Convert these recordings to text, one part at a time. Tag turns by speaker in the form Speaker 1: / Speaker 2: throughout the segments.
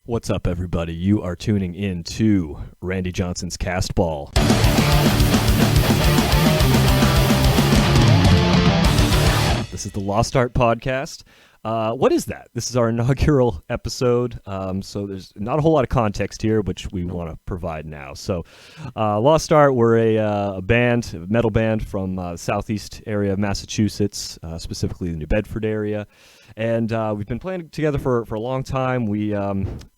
Speaker 1: What's up, everybody? You are tuning in to Randy Johnson's Castball. This is the Lost Art Podcast. What is that? This is our inaugural episode, so there's not a whole lot of context here, which we want to provide now. So, Lost Art, we're a metal band from the southeast area of Massachusetts, specifically the New Bedford area, and we've been playing together for a long time. We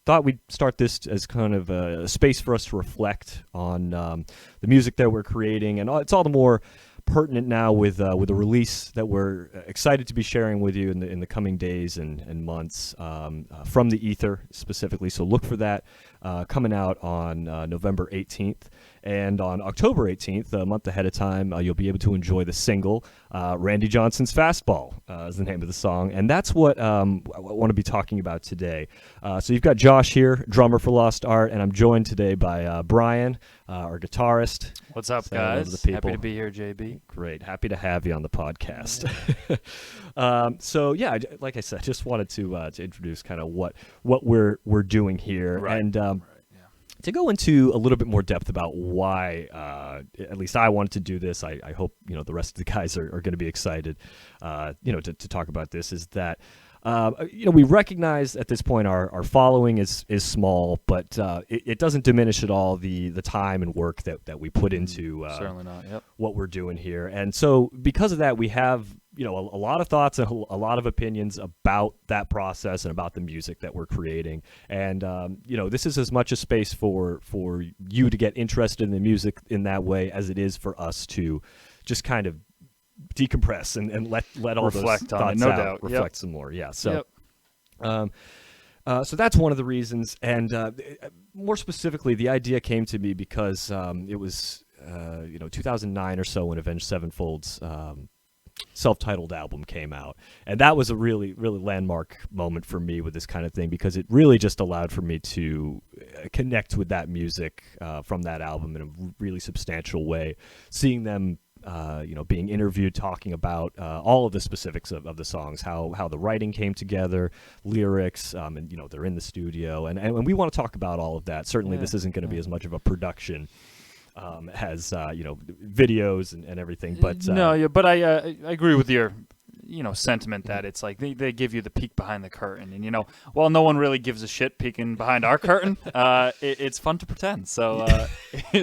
Speaker 1: thought we'd start this as kind of a space for us to reflect on the music that we're creating, and it's all the more pertinent now with a release that we're excited to be sharing with you in the coming days and months from the Ether specifically. So look for that coming out on November 18th. And on October 18th, a month ahead of time, you'll be able to enjoy the single, Randy Johnson's Fastball is the name of the song. And that's what I want to be talking about today. So you've got Josh here, drummer for Lost Art, and I'm joined today by Brian, our guitarist.
Speaker 2: What's up, guys? Happy to be here, JB.
Speaker 1: Great. Happy to have you on the podcast. So, yeah, like I said, just wanted to introduce kind of what we're doing here.
Speaker 2: Right.
Speaker 1: And to go into a little bit more depth about why, at least I wanted to do this, I hope the rest of the guys are going to be excited, to talk about this. Is that we recognize at this point our following is small, but it doesn't diminish at all the time and work that we put into
Speaker 2: certainly not. Yep.
Speaker 1: What we're doing here. And so because of that, we have a lot of thoughts and a lot of opinions about that process and about the music that we're creating. And this is as much a space for you to get interested in the music in that way as it is for us to just kind of decompress and let all
Speaker 2: reflect
Speaker 1: those
Speaker 2: on
Speaker 1: thoughts
Speaker 2: it, no
Speaker 1: out,
Speaker 2: doubt.
Speaker 1: reflect some more. Yeah. So,
Speaker 2: Yep.
Speaker 1: So that's one of the reasons. And more specifically, the idea came to me because it was 2009 or so when Avenged Sevenfold's self-titled album came out, and that was a really landmark moment for me with this kind of thing, because it really just allowed for me to connect with that music from that album in a really substantial way, seeing them being interviewed, talking about all of the specifics of the songs, how the writing came together, lyrics, and they're in the studio, and we want to talk about all of that. Certainly this isn't going to be as much of a production has videos and everything, but
Speaker 2: but I agree with your sentiment that it's like they give you the peek behind the curtain, and while no one really gives a shit peeking behind our curtain, it's fun to pretend. So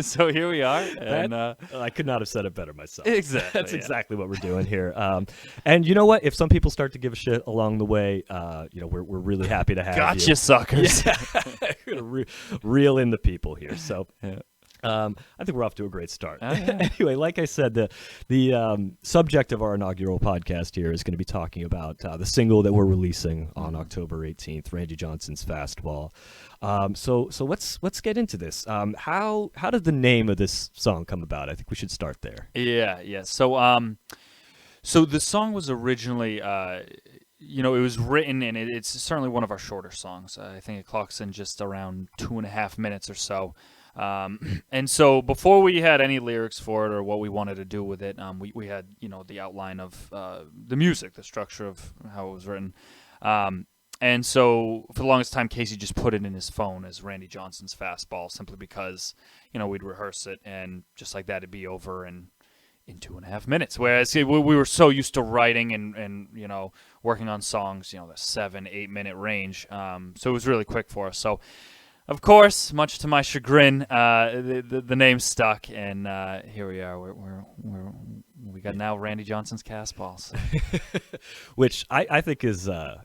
Speaker 2: so here we are, and
Speaker 1: I could not have said it better myself.
Speaker 2: Exactly,
Speaker 1: that's exactly what we're doing here. And you know what? If some people start to give a shit along the way, we're really happy to have
Speaker 2: gotcha,
Speaker 1: you.
Speaker 2: suckers.
Speaker 1: Yeah. We're gonna reel in the people here. So.
Speaker 2: Yeah.
Speaker 1: I think we're off to a great start.
Speaker 2: Oh, yeah.
Speaker 1: Anyway, like I said, the subject of our inaugural podcast here is going to be talking about the single that we're releasing on October 18th, Randy Johnson's Fastball. So let's get into this. How did the name of this song come about? I think we should start there.
Speaker 2: Yeah. So the song was originally, it was written, and it's certainly one of our shorter songs. I think it clocks in just around 2.5 minutes or so. And so before we had any lyrics for it or what we wanted to do with it, we had, the outline of the music, the structure of how it was written. And so for the longest time, Casey just put it in his phone as Randy Johnson's Fastball, simply because, we'd rehearse it, and just like that, it'd be over in 2.5 minutes. Whereas we were so used to writing and working on songs, the 7-8 minute range. So it was really quick for us. So, of course, much to my chagrin, the name stuck, and here we are. We got now Randy Johnson's Castball, so.
Speaker 1: Which I think is a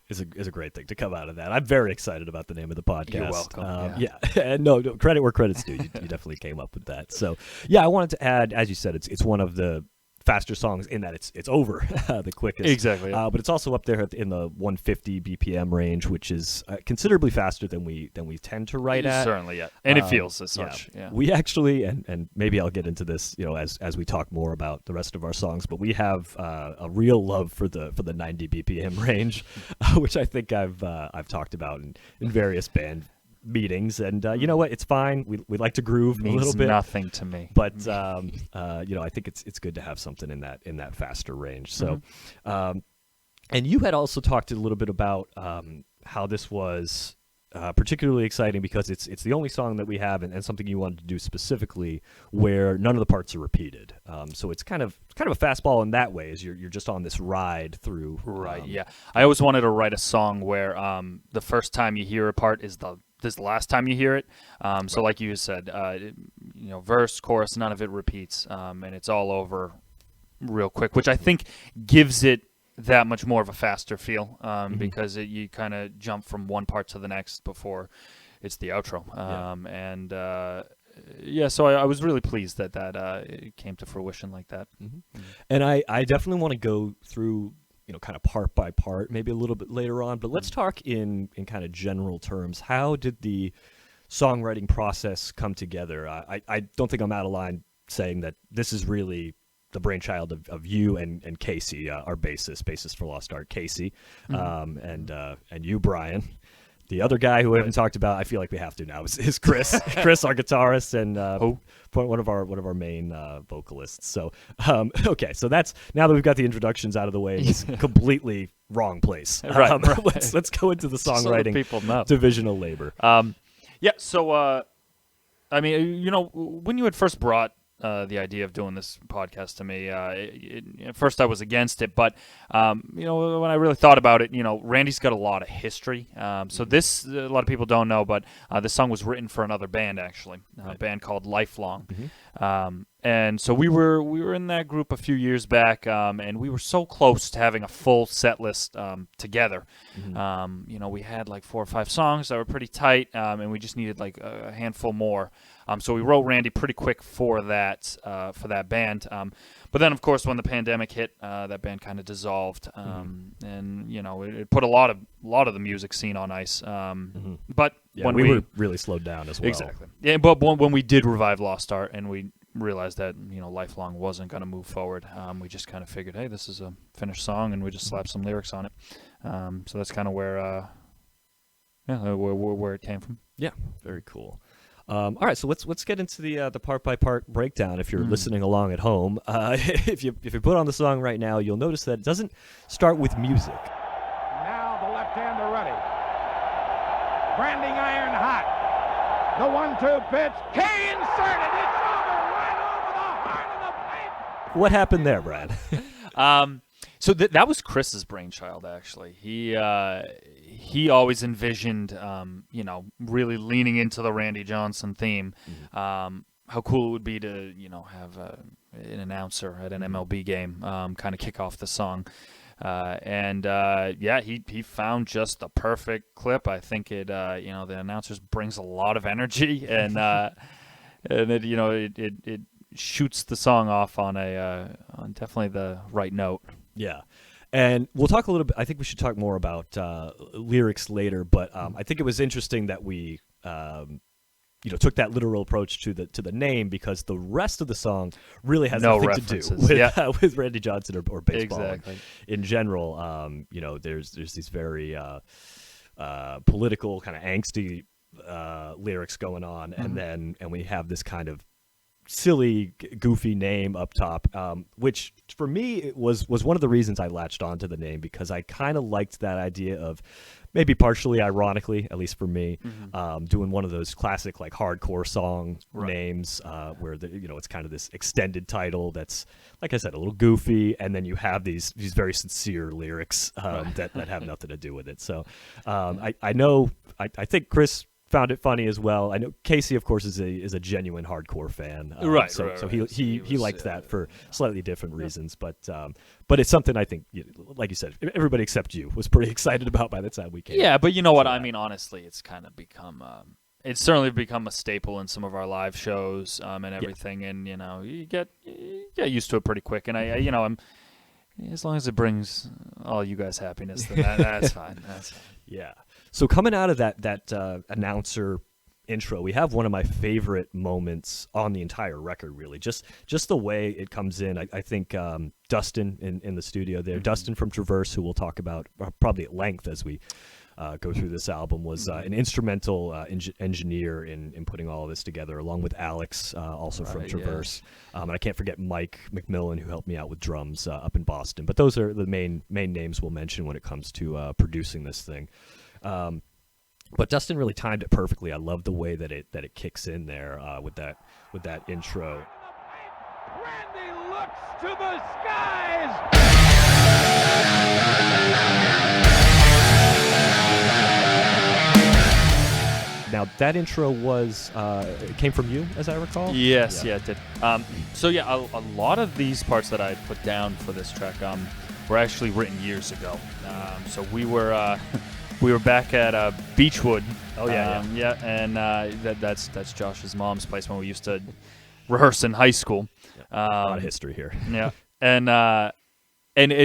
Speaker 1: great thing to come out of that. I'm very excited about the name of the podcast.
Speaker 2: You're welcome.
Speaker 1: Yeah, and no, credit where credit's due. You definitely came up with that. So yeah, I wanted to add, as you said, it's one of the faster songs in that it's over the quickest.
Speaker 2: Exactly.
Speaker 1: But it's also up there in the 150 BPM range, which is considerably faster than we tend to write at.
Speaker 2: Certainly, yeah. And it feels as such. Yeah.
Speaker 1: We actually, and maybe I'll get into this, as we talk more about the rest of our songs, but we have a real love for the 90 BPM range, which I think I've talked about in various band meetings, and you know what, it's fine. We like to groove a little bit.
Speaker 2: Nothing to me,
Speaker 1: but I think it's good to have something in that faster range. So and you had also talked a little bit about how this was particularly exciting because it's the only song that we have, and something you wanted to do specifically where none of the parts are repeated. So it's kind of a fastball in that way, as you're just on this ride through.
Speaker 2: Right. Yeah. I always wanted to write a song where the first time you hear a part is the last time you hear it. So like you said, verse, chorus, none of it repeats, and it's all over real quick, which I think gives it that much more of a faster feel, because you kind of jump from one part to the next before it's the outro. So I was really pleased that it came to fruition like that.
Speaker 1: And I definitely want to go through, kind of part by part, maybe a little bit later on, but let's talk in kind of general terms. How did the songwriting process come together? I don't think I'm out of line saying that this is really the brainchild of you and Casey, our bassist for Lost Art, Casey, and you, Brian. The other guy who we haven't talked about, I feel like we have to now, is Chris. Chris, our guitarist, and one of our main vocalists. So, okay, so that's, now that we've got the introductions out of the way, it's completely wrong place.
Speaker 2: Right.
Speaker 1: Let's go into the songwriting divisional labor.
Speaker 2: So when you had first brought the idea of doing this podcast to me, at first I was against it, but when I really thought about it, Randy's got a lot of history. So this, a lot of people don't know, but this song was written for another band, actually, a band called Lifelong. And so we were in that group a few years back, and we were so close to having a full set list together. We had like 4 or 5 songs that were pretty tight, and we just needed like a handful more. So we wrote Randy pretty quick for that band. But then, of course, when the pandemic hit, that band kind of dissolved, and it put a lot of the music scene on ice. But when
Speaker 1: we were really slowed down as well.
Speaker 2: Exactly. Yeah, but when we did revive Lost Art, and we realized that Lifelong wasn't going to move forward, we just kind of figured, hey, this is a finished song, and we just slapped some lyrics on it. So that's kind of where it came from.
Speaker 1: Yeah, very cool. All right, so let's get into the part by part breakdown. If you're listening along at home, if you put on the song right now, you'll notice that it doesn't start with music.
Speaker 3: Now the left-hander ready, branding iron hot. The 1-2 pitch, K inserted. It's over right over the heart of the plate.
Speaker 1: What happened there, Brad?
Speaker 2: So that was Chris's brainchild, actually. He always envisioned, really leaning into the Randy Johnson theme. How cool it would be to, have an announcer at an MLB game kind of kick off the song. He found just the perfect clip. I think it, the announcers brings a lot of energy, and it shoots the song off on on definitely the right note.
Speaker 1: Yeah. And we'll talk a little bit. I think we should talk more about lyrics later, but I think it was interesting that we took that literal approach to the name, because the rest of the song really has nothing to do with Randy Johnson or baseball in general. There's these very political, kind of angsty lyrics going on, and we have this kind of silly, goofy name up top, which for me it was one of the reasons I latched onto the name, because I kind of liked that idea of, maybe partially ironically, at least for me, doing one of those classic like hardcore song names, where it's kind of this extended title that's, like I said, a little goofy, and then you have these very sincere lyrics that have nothing to do with it. So I think Chris found it funny as well. I know Casey, of course, is a genuine hardcore fan, So he liked that for slightly different reasons, but it's something I think, like you said, everybody except you was pretty excited about by the time we came.
Speaker 2: Yeah, but you know what I mean. Honestly, it's kind of become it's certainly become a staple in some of our live shows and everything, and you get used to it pretty quick. And I'm as long as it brings all you guys happiness, then that's fine. That's fine.
Speaker 1: Yeah. So coming out of that announcer intro, we have one of my favorite moments on the entire record, really. Just the way it comes in. I think Dustin in the studio there, Dustin from Traverse, who we'll talk about probably at length as we go through this album, was an instrumental engineer in putting all of this together, along with Alex, also from Traverse. And I can't forget Mike McMillan, who helped me out with drums up in Boston. But those are the main names we'll mention when it comes to producing this thing. But Dustin really timed it perfectly. I love the way that it kicks in there with that intro.
Speaker 3: Randy looks to the skies.
Speaker 1: Now that intro was it came from you, as I recall.
Speaker 2: Yes, yeah, it did. So yeah, a lot of these parts that I put down for this track were actually written years ago. So we were back at Beechwood.
Speaker 1: Oh yeah,
Speaker 2: yeah, and that's Josh's mom's place when we used to rehearse in high school.
Speaker 1: A lot of history here.
Speaker 2: Yeah, and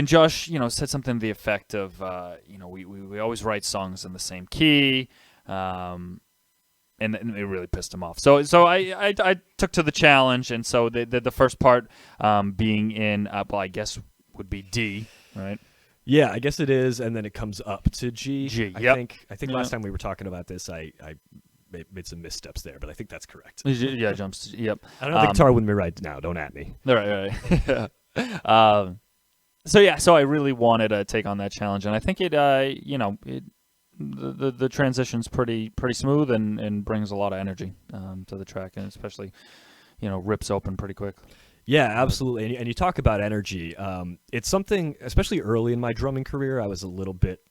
Speaker 2: Josh, said something to the effect of, we always write songs in the same key. And it really pissed him off. So I took to the challenge, and so the first part being in, I guess would be D, right?
Speaker 1: Yeah, I guess it is, and then it comes up to G.
Speaker 2: Yep.
Speaker 1: I think last time we were talking about this, I made some missteps there, but I think that's correct.
Speaker 2: Yeah, jumps. Yep.
Speaker 1: I don't have the guitar with me right now. Don't at me.
Speaker 2: All right. So I really wanted to take on that challenge, and I think the transition's pretty smooth and brings a lot of energy to the track, and especially rips open pretty quick.
Speaker 1: Yeah, absolutely. And you talk about energy. It's something, especially early in my drumming career, I was a little bit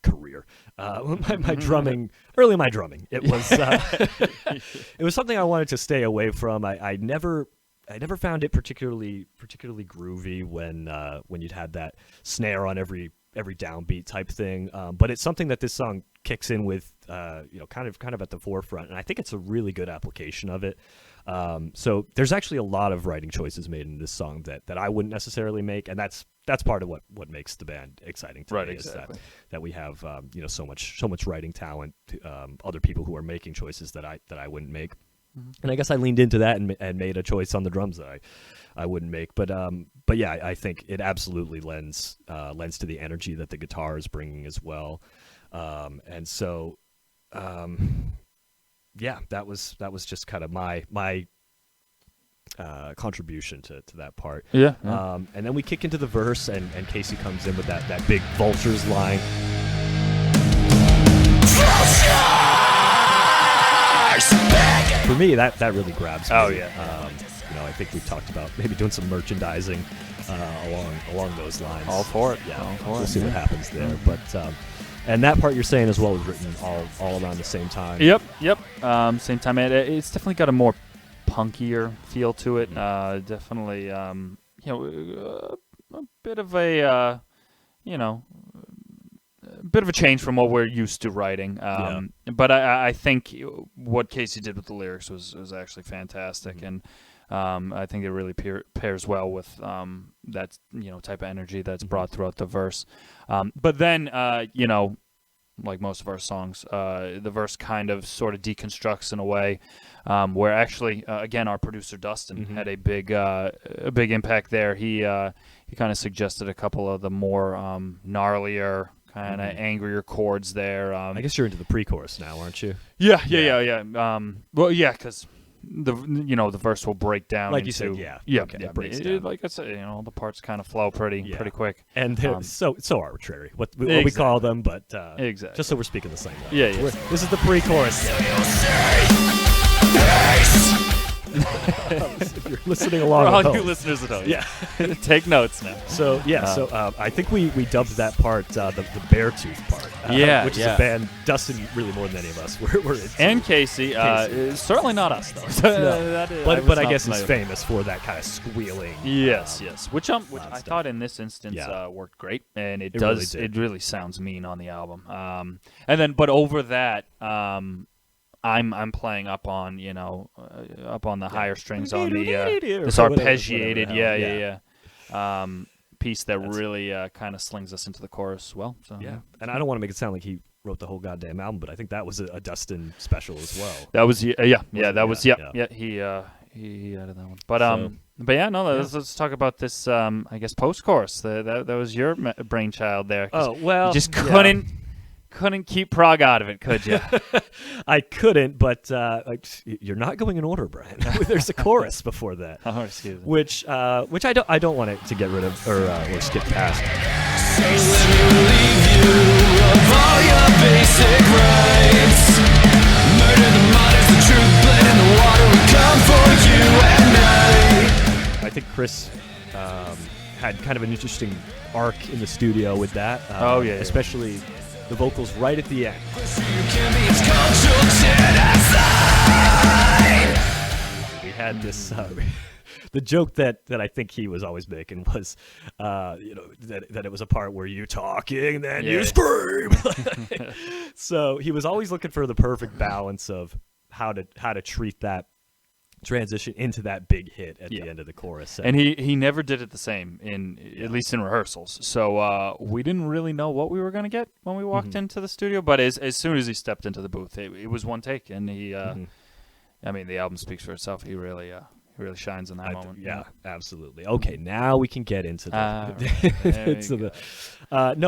Speaker 1: my drumming early in my drumming. It was it was something I wanted to stay away from. I never found it particularly groovy when you'd had that snare on every downbeat type thing, but it's something that this song kicks in with, kind of at the forefront, and I think it's a really good application of it. So there's actually a lot of writing choices made in this song that I wouldn't necessarily make, and that's part of what makes the band exciting to me.
Speaker 2: Exactly.
Speaker 1: Is that we have so much writing talent, other people who are making choices that I wouldn't make. Mm-hmm. And I guess I leaned into that and made a choice on the drums that I wouldn't make, but yeah, I think it absolutely lends to the energy that the guitar is bringing as well, and so yeah, that was just kind of my contribution to that part.
Speaker 2: Yeah.
Speaker 1: And then we kick into the verse, and Casey comes in with that big Vultures line. For me, that really grabs me.
Speaker 2: Oh yeah.
Speaker 1: I think we've talked about maybe doing some merchandising along those lines.
Speaker 2: All for it.
Speaker 1: Yeah, we'll see what happens there. Mm-hmm. But and that part you're saying as well was written all around the same time.
Speaker 2: Yep. Same time. It's definitely got a more punkier feel to it.
Speaker 1: Mm-hmm.
Speaker 2: Definitely, a bit of a bit of a change from what we're used to writing. But I think what Casey did with the lyrics was actually fantastic, mm-hmm. and I think it really pairs well with that type of energy that's mm-hmm. brought throughout the verse. But then like most of our songs, the verse kind of sort of deconstructs in a way where actually again our producer Dustin mm-hmm. had a big impact there. He kind of suggested a couple of the more gnarlier, kind of
Speaker 1: mm-hmm.
Speaker 2: angrier chords there.
Speaker 1: I guess you're into the pre-chorus now, aren't you?
Speaker 2: Yeah. Well, yeah, because the verse will break down.
Speaker 1: Like
Speaker 2: into,
Speaker 1: you said, yeah.
Speaker 2: Okay,
Speaker 1: it breaks down.
Speaker 2: Like I said, the parts kind of flow pretty quick.
Speaker 1: And they're so arbitrary, what we call them, but
Speaker 2: exactly.
Speaker 1: Just so we're speaking the same way.
Speaker 2: Yeah.
Speaker 1: This is the pre-chorus. If you're listening along,
Speaker 2: for all you listeners at home, yeah, take notes now.
Speaker 1: So I think we dubbed that part the Beartooth part. Which is a band Dustin really more than any of us. We're into.
Speaker 2: And Casey. Certainly not us though.
Speaker 1: No. But I guess he's famous for that kind of squealing.
Speaker 2: Yes. Which I thought in this instance worked great, and it does. Really it really sounds mean on the album. And then, but over that. I'm playing up on the higher strings on the this arpeggiated piece that really kind of slings us into the chorus well. So
Speaker 1: yeah, and I don't want to make it sound like he wrote the whole goddamn album, but I think that was a Dustin special as well.
Speaker 2: That was he added that one. But let's talk about this. I guess post-chorus. That was your brainchild there.
Speaker 1: Oh well,
Speaker 2: you just couldn't keep prog out of it, could you?
Speaker 1: I couldn't, but you're not going in order, Brian. There's a chorus before that,
Speaker 2: excuse me.
Speaker 1: which I don't want to get rid of or skip past.
Speaker 4: So let me relieve you of all your basic rights. Murder the martyrs, the truth bled in the water. We come for you at night.
Speaker 1: I think Chris had kind of an interesting arc in the studio with that. Especially the vocals right at the end. We had this. The joke that I think he was always making was, that it was a part where you talking and then you scream. So he was always looking for the perfect balance of how to treat that transition into that big hit at the end of the chorus.
Speaker 2: And he never did it the same at least in rehearsals. So we didn't really know what we were going to get when we walked into the studio. But as soon as he stepped into the booth, it was one take, and he. I mean, the album speaks for itself. He really shines in that moment.
Speaker 1: Yeah, absolutely. Okay, now we can get into the.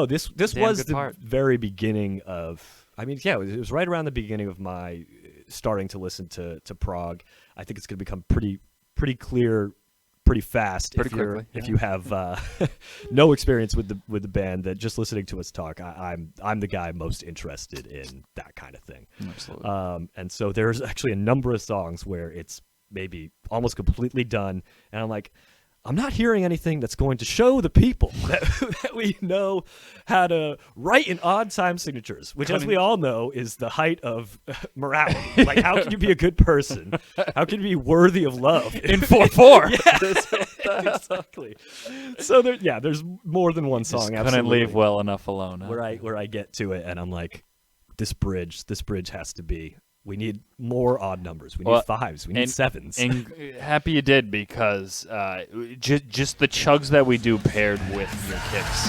Speaker 1: This was the
Speaker 2: part.
Speaker 1: very beginning of. I mean, it was right around the beginning of my starting to listen to prog. I think it's going to become pretty clear, pretty fast. If you have no experience with the band, that just listening to us talk, I'm the guy most interested in that kind of thing.
Speaker 2: Absolutely.
Speaker 1: And so there's actually a number of songs where it's maybe almost completely done, and I'm like, I'm not hearing anything that's going to show the people that we know how to write in odd time signatures, which, as we all know, is the height of morality. Like, how can you be a good person? How can you be worthy of love
Speaker 2: in 4/4?
Speaker 1: Yeah, exactly. So there's more than one song.
Speaker 2: Just couldn't leave well enough alone. Huh?
Speaker 1: Where I get to it, and I'm like, this bridge has to be. We need more odd numbers. We need fives. We need sevens.
Speaker 2: And happy you did, because just the chugs that we do paired with your kicks.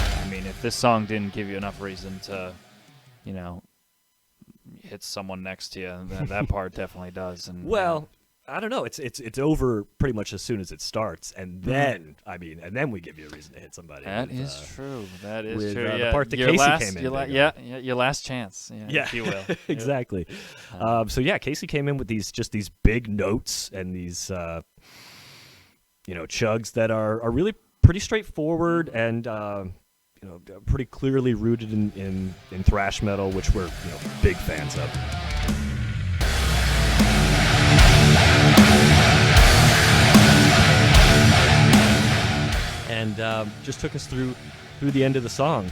Speaker 2: I mean, if this song didn't give you enough reason to, hit someone next to you, that part definitely does. And
Speaker 1: I don't know. It's over pretty much as soon as it starts, and then we give you a reason to hit somebody.
Speaker 2: That is true. That is true.
Speaker 1: The part that Casey came in.
Speaker 2: Your last chance. Yeah, if you will.
Speaker 1: Exactly. Casey came in with these big notes and these chugs that are really pretty straightforward and pretty clearly rooted in thrash metal, which we're big fans of. And just took us through the end of the song.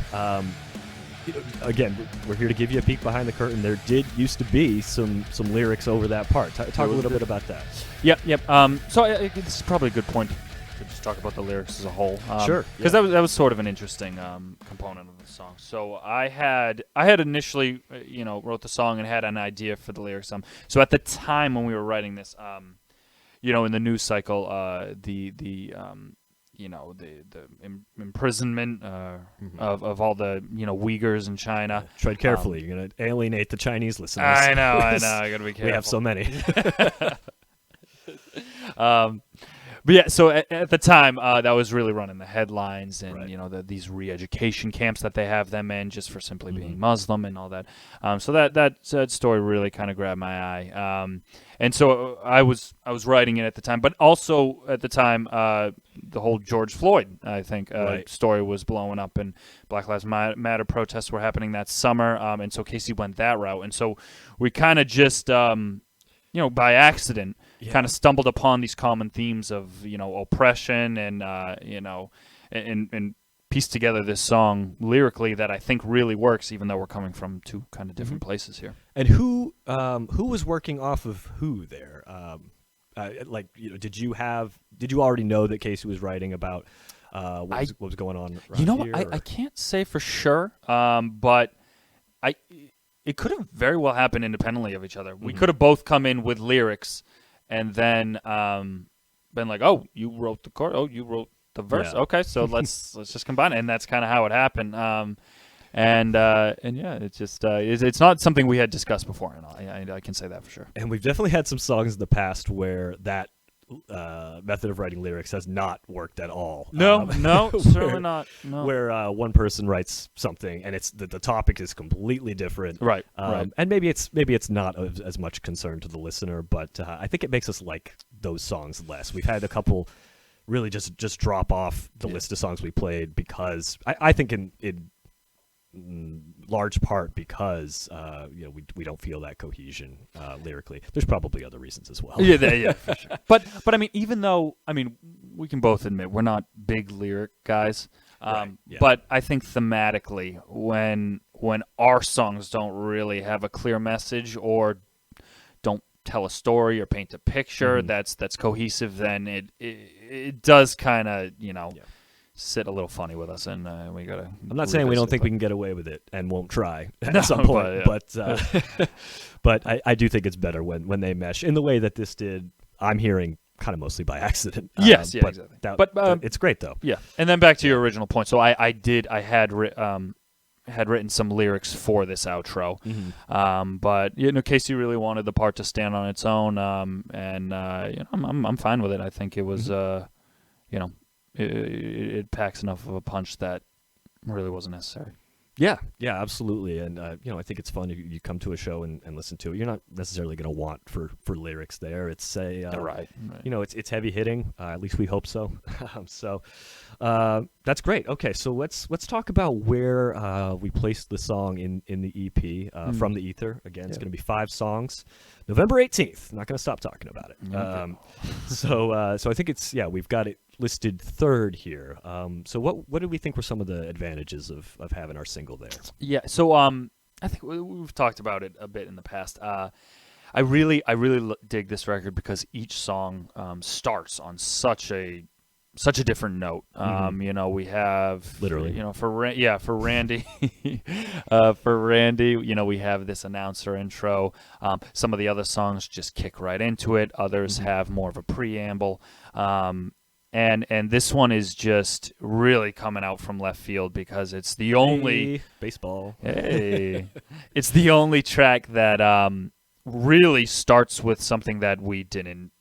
Speaker 1: Again, we're here to give you a peek behind the curtain. There did used to be some lyrics over that part. Talk a little bit about that.
Speaker 2: Yep. So this is probably a good point to just talk about the lyrics as a whole.
Speaker 1: Sure.
Speaker 2: Because that was sort of an interesting component of the song. So I had initially, wrote the song and had an idea for the lyrics. So at the time when we were writing this, in the news cycle, the imprisonment of all the Uyghurs in China.
Speaker 1: Tread carefully. You're going to alienate the Chinese listeners.
Speaker 2: I know. I got to be careful.
Speaker 1: We have so many.
Speaker 2: But yeah, so at the time, that was really running the headlines, and
Speaker 1: right.
Speaker 2: These re-education camps that they have them in just for simply being Muslim and all that. So that story really kind of grabbed my eye. And so I was writing it at the time, but also at the time, the whole George Floyd, I think,
Speaker 1: right.
Speaker 2: story was blowing up, and Black Lives Matter protests were happening that summer. And so Casey went that route, and so we kind of just, by accident.
Speaker 1: Yeah.
Speaker 2: Kind of stumbled upon these common themes of oppression and and pieced together this song lyrically that I think really works, even though we're coming from two kind of different places here.
Speaker 1: And who was working off of who there? Did you already know that Casey was writing about what was going on? Here,
Speaker 2: I can't say for sure, but it could have very well happened independently of each other. We could have both come in with lyrics. And then been like, oh, you wrote the chord. Oh, you wrote the verse. Yeah. Okay, so let's just combine it. And that's kind of how it happened. It's just it's not something we had discussed before, and I can say that for sure.
Speaker 1: And we've definitely had some songs in the past where that method of writing lyrics has not worked at all.
Speaker 2: No, certainly not. No.
Speaker 1: Where one person writes something and it's the topic is completely different,
Speaker 2: Right. Right.
Speaker 1: And maybe it's not as much concern to the listener, but I think it makes us like those songs less. We've had a couple really just drop off the list of songs we played because I think in large part because we don't feel that cohesion lyrically. There's probably other reasons as well.
Speaker 2: Yeah, for sure. But I mean, even though we can both admit we're not big lyric guys,
Speaker 1: Right, yeah.
Speaker 2: but I think thematically, when our songs don't really have a clear message or don't tell a story or paint a picture that's cohesive, then it does kind of sit a little funny with us, and we gotta.
Speaker 1: I'm not saying we don't think we can get away with it and won't try at some point, but I do think it's better when they mesh in the way that this did. I'm hearing kind of mostly by accident.
Speaker 2: Yes,
Speaker 1: but
Speaker 2: exactly.
Speaker 1: But it's great though.
Speaker 2: Yeah, and then back to your original point. So I had written some lyrics for this outro, but Casey really wanted the part to stand on its own, and I'm fine with it. I think it was it packs enough of a punch that really wasn't necessary.
Speaker 1: Yeah, absolutely. And I think it's fun. You come to a show and listen to it. You're not necessarily going to want for lyrics there. It's
Speaker 2: Right.
Speaker 1: It's heavy hitting. At least we hope so. So that's great. Okay, so let's talk about where we placed the song in the EP from the ether. Again, it's going to be 5 songs. November 18th. Not going to stop talking about it.
Speaker 2: Okay.
Speaker 1: So I think we've got it listed 3rd here. So what did we think were some of the advantages of having our single there? Yeah.
Speaker 2: So I think we've talked about it a bit in the past. I really dig this record because each song starts on such a different note. We have
Speaker 1: literally,
Speaker 2: for Randy, for Randy, we have this announcer intro. Some of the other songs just kick right into it. Others have more of a preamble. And this one is just really coming out from left field because it's the only
Speaker 1: baseball.
Speaker 2: It's the only track that really starts with something that we didn't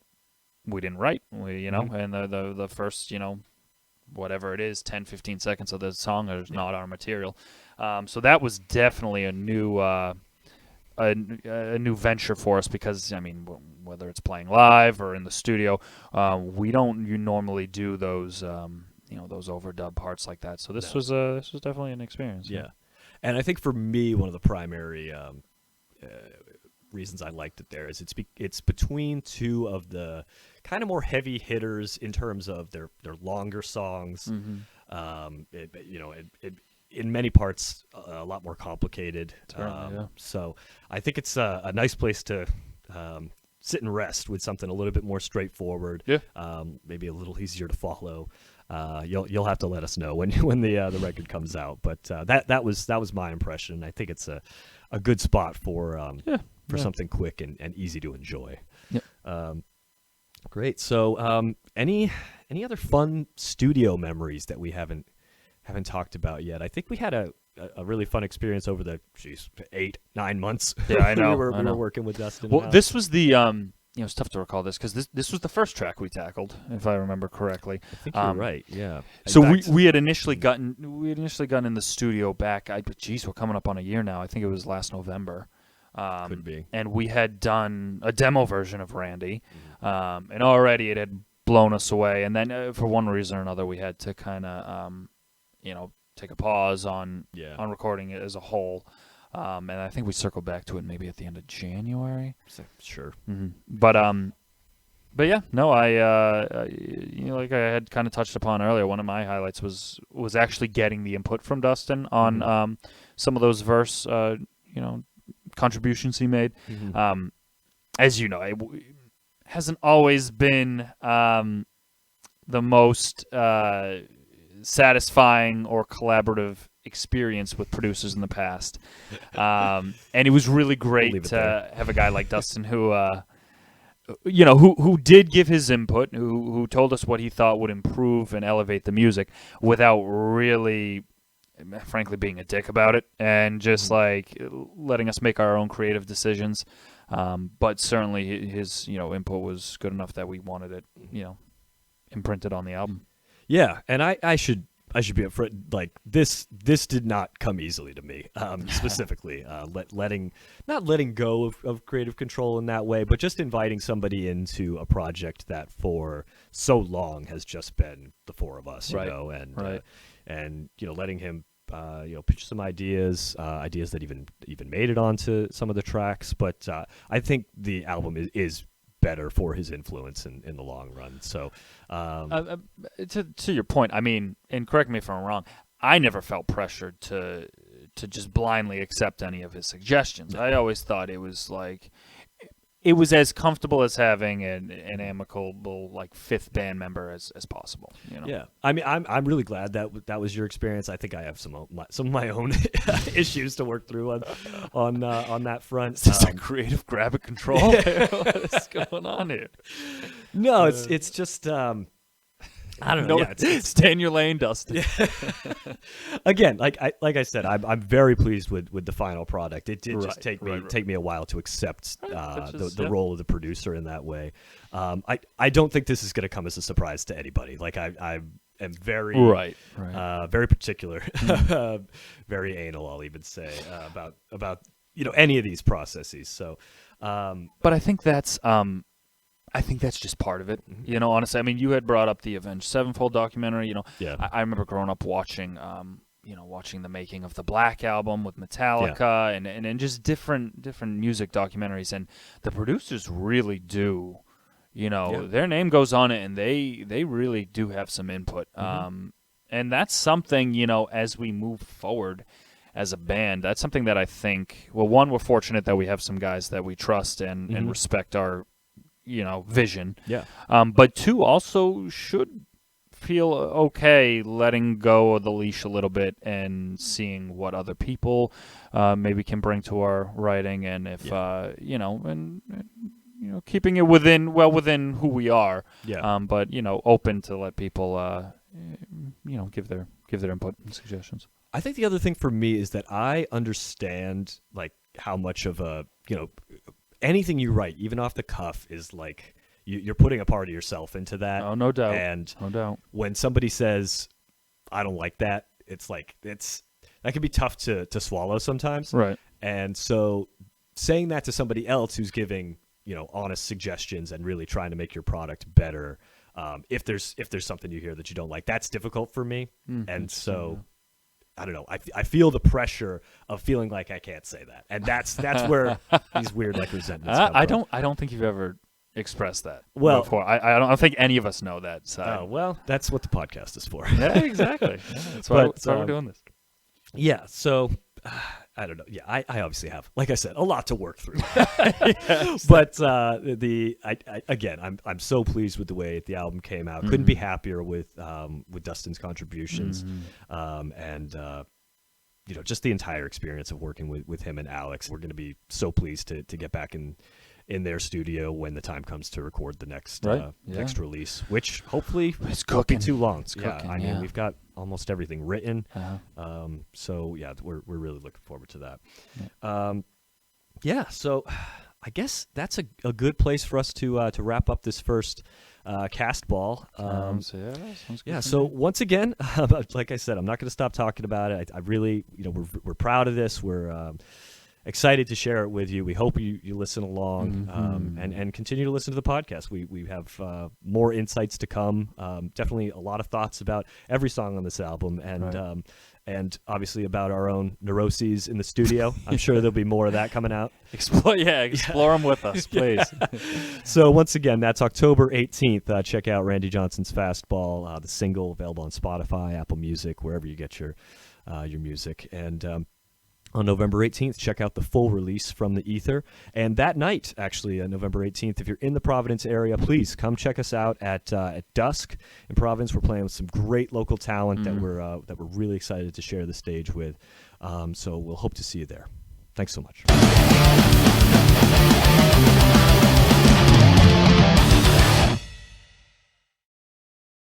Speaker 2: write. And the first whatever it is, 10, 15 seconds of the song is not our material. So that was definitely a new venture for us because whether it's playing live or in the studio, we don't normally do those those overdub parts like that. So this was definitely an experience.
Speaker 1: Yeah, and I think for me one of the primary reasons I liked it there is it's between two of the kind of more heavy hitters in terms of their longer songs. It in many parts a lot more complicated. So I think it's a nice place to sit and rest with something a little bit more straightforward. Maybe a little easier to follow. You'll have to let us know when the record comes out. But that was my impression. I think it's a good spot for something quick and easy to enjoy. Great. So any other fun studio memories that we haven't talked about yet? I think we had a really fun experience over the 8-9 months.
Speaker 2: Yeah, I know.
Speaker 1: we were working with Dustin.
Speaker 2: Well, this was the it's tough to recall this because this was the first track we tackled, if I remember correctly.
Speaker 1: I think you're right. Yeah.
Speaker 2: So we had initially gotten in the studio back. We're coming up on a year now. I think it was last November.
Speaker 1: Could be.
Speaker 2: And we had done a demo version of Randy, and already it had blown us away. And then for one reason or another, we had to kind of take a pause on recording it as a whole. And I think we circled back to it maybe at the end of January.
Speaker 1: Sure.
Speaker 2: But yeah, no, I like I had kind of touched upon earlier, one of my highlights was actually getting the input from Dustin on some of those verse contributions he made. As you know, it hasn't always been the most satisfying or collaborative experience with producers in the past, and it was really great to have a guy like Dustin who did give his input, who told us what he thought would improve and elevate the music without really, frankly, being a dick about it, and just like letting us make our own creative decisions. But certainly his input was good enough that we wanted it imprinted on the album.
Speaker 1: Yeah, and I should be upfront. Like this did not come easily to me. Specifically, not letting go of creative control in that way, but just inviting somebody into a project that for so long has just been the four of us, and letting him pitch some ideas that even made it onto some of the tracks. But I think the album is better for his influence in the long run. So
Speaker 2: to your point, I mean, and correct me if I'm wrong, I never felt pressured to just blindly accept any of his suggestions. I always thought it was as comfortable as having an amicable fifth band member as possible.
Speaker 1: Yeah, I mean, I'm really glad that was your experience. I think I have some of my own issues to work through on that front.
Speaker 2: Is this a creative grab and control? What is going on here?
Speaker 1: No, it's just. I don't know. Yeah,
Speaker 2: stay in your lane, Dustin.
Speaker 1: Again, like I said, I'm very pleased with the final product. It did just take me a while to accept the role of the producer in that way. I don't think this is going to come as a surprise to anybody. Like I am very very particular, very anal. I'll even say about any of these processes. So,
Speaker 2: but I think that's. I think that's just part of it. Honestly, I mean, you had brought up the Avenged Sevenfold documentary. I remember growing up watching, watching the making of the Black Album with Metallica and just different music documentaries. And the producers really do, their name goes on it, and they really do have some input. And that's something, as we move forward as a band, that's something that I think, well, one, we're fortunate that we have some guys that we trust and respect our vision.
Speaker 1: Yeah.
Speaker 2: But two, also should feel okay letting go of the leash a little bit and seeing what other people maybe can bring to our writing, and if keeping it within who we are.
Speaker 1: Yeah.
Speaker 2: But open to let people give their input and suggestions.
Speaker 1: I think the other thing for me is that I understand how much of a anything you write, even off the cuff, is you're putting a part of yourself into that.
Speaker 2: Oh, no doubt.
Speaker 1: And
Speaker 2: no doubt.
Speaker 1: When somebody says, "I don't like that," that can be tough to swallow sometimes.
Speaker 2: Right.
Speaker 1: And so, saying that to somebody else who's giving honest suggestions and really trying to make your product better, if there's something you hear that you don't like, that's difficult for me. And so. I don't know. I feel the pressure of feeling like I can't say that, and that's where these weird resentments come from.
Speaker 2: I don't think you've ever expressed that.
Speaker 1: Well,
Speaker 2: before. I don't think any of us know that side.
Speaker 1: Oh well, that's what the podcast is for.
Speaker 2: Yeah, exactly. Yeah, that's why we're doing this.
Speaker 1: Yeah. So I don't know. Yeah, I obviously have, like I said, a lot to work through. But I'm so pleased with the way the album came out. Couldn't be happier with Dustin's contributions, and just the entire experience of working with him and Alex. We're going to be so pleased to get back in their studio when the time comes to record the next next release, which hopefully won't be too long. I mean, we've got almost everything written, so yeah, we're really looking forward to that. So I guess that's a good place for us to wrap up this first Castball.
Speaker 2: Sounds good.
Speaker 1: So once again, like I said, I'm not going to stop talking about it. I really, we're proud of this. We're excited to share it with you. We hope you listen along and continue to listen to the podcast. We have more insights to come. Definitely a lot of thoughts about every song on this album, and obviously about our own neuroses in the studio. I'm sure there'll be more of that coming out.
Speaker 2: Explore them with us, please.
Speaker 1: So once again, that's October 18th. Check out Randy Johnson's Fastball, the single, available on Spotify, Apple Music, wherever you get your music. And on November 18th, check out the full release from the Ether. And that night, actually, November 18th, if you're in the Providence area, please come check us out at dusk in Providence. We're playing with some great local talent that we're really excited to share the stage with. So we'll hope to see you there. Thanks so much.